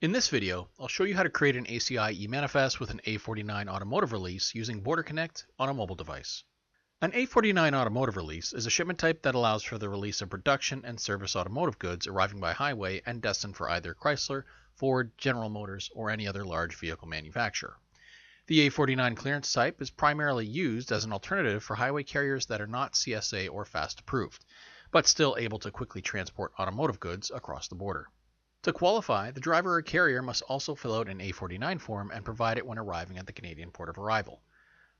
In this video, I'll show you how to create an ACI eManifest with an A49 Automotive Release using BorderConnect on a mobile device. An A49 Automotive Release is a shipment type that allows for the release of production and service automotive goods arriving by highway and destined for either Chrysler, Ford, General Motors, or any other large vehicle manufacturer. The A49 clearance type is primarily used as an alternative for highway carriers that are not CSA or FAST approved, but still able to quickly transport automotive goods across the border. To qualify, the driver or carrier must also fill out an A49 form and provide it when arriving at the Canadian port of arrival.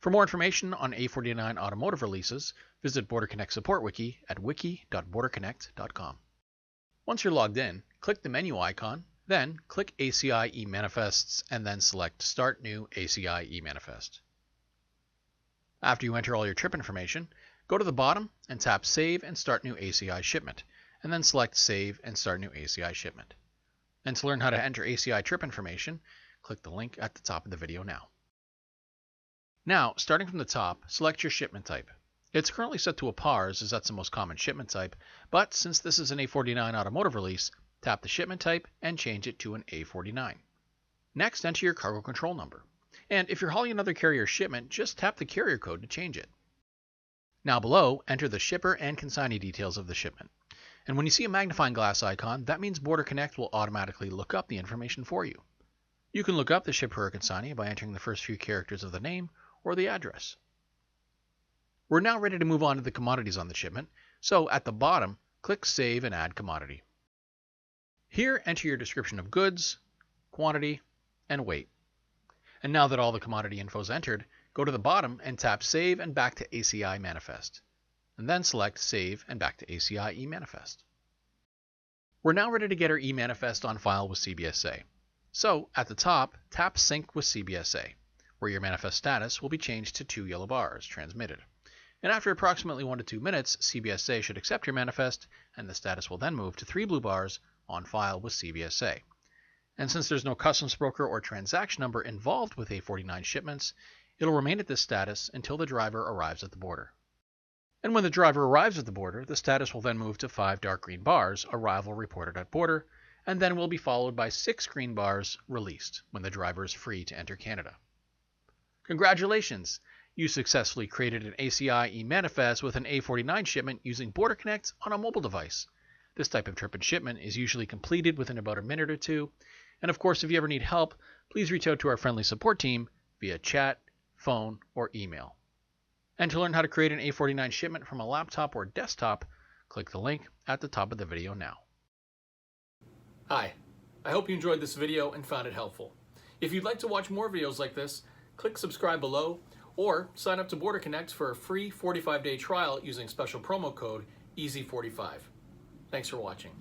For more information on A49 automotive releases, visit BorderConnect support wiki at wiki.borderconnect.com. Once you're logged in, click the menu icon, then click ACI eManifests and then select Start New ACI eManifest. After you enter all your trip information, go to the bottom and tap Save and Start New ACI Shipment, and then select Save and Start New ACI Shipment. And to learn how to enter ACI trip information, click the link at the top of the video now. Now, starting from the top, select your shipment type. It's currently set to a PARS as that's the most common shipment type, but since this is an A49 automotive release, tap the shipment type and change it to an A49. Next, enter your cargo control number. And if you're hauling another carrier shipment, just tap the carrier code to change it. Now below, enter the shipper and consignee details of the shipment. And when you see a magnifying glass icon, that means BorderConnect will automatically look up the information for you. You can look up the shipper or consignee by entering the first few characters of the name or the address. We're now ready to move on to the commodities on the shipment, so at the bottom, click Save and Add Commodity. Here, enter your description of goods, quantity, and weight. And now that all the commodity info is entered, go to the bottom and tap Save and back to ACI Manifest, and then select Save and back to ACI eManifest. We're now ready to get our eManifest on file with CBSA. So, at the top, tap Sync with CBSA, where your manifest status will be changed to 2 yellow bars, transmitted. And after approximately 1 to 2 minutes, CBSA should accept your manifest, and the status will then move to 3 blue bars on file with CBSA. And since there's no customs broker or transaction number involved with A49 shipments, it'll remain at this status until the driver arrives at the border. And when the driver arrives at the border, the status will then move to 5 dark green bars, arrival reported at border, and then will be followed by 6 green bars, released, when the driver is free to enter Canada. Congratulations! You successfully created an ACI eManifest with an A49 shipment using BorderConnect on a mobile device. This type of trip and shipment is usually completed within about a minute or two, and of course if you ever need help, please reach out to our friendly support team via chat, phone, or email. And to learn how to create an A49 shipment from a laptop or desktop, click the link at the top of the video now. Hi, I hope you enjoyed this video and found it helpful. If you'd like to watch more videos like this, click subscribe below or sign up to BorderConnect for a free 45-day trial using special promo code EASY45. Thanks for watching.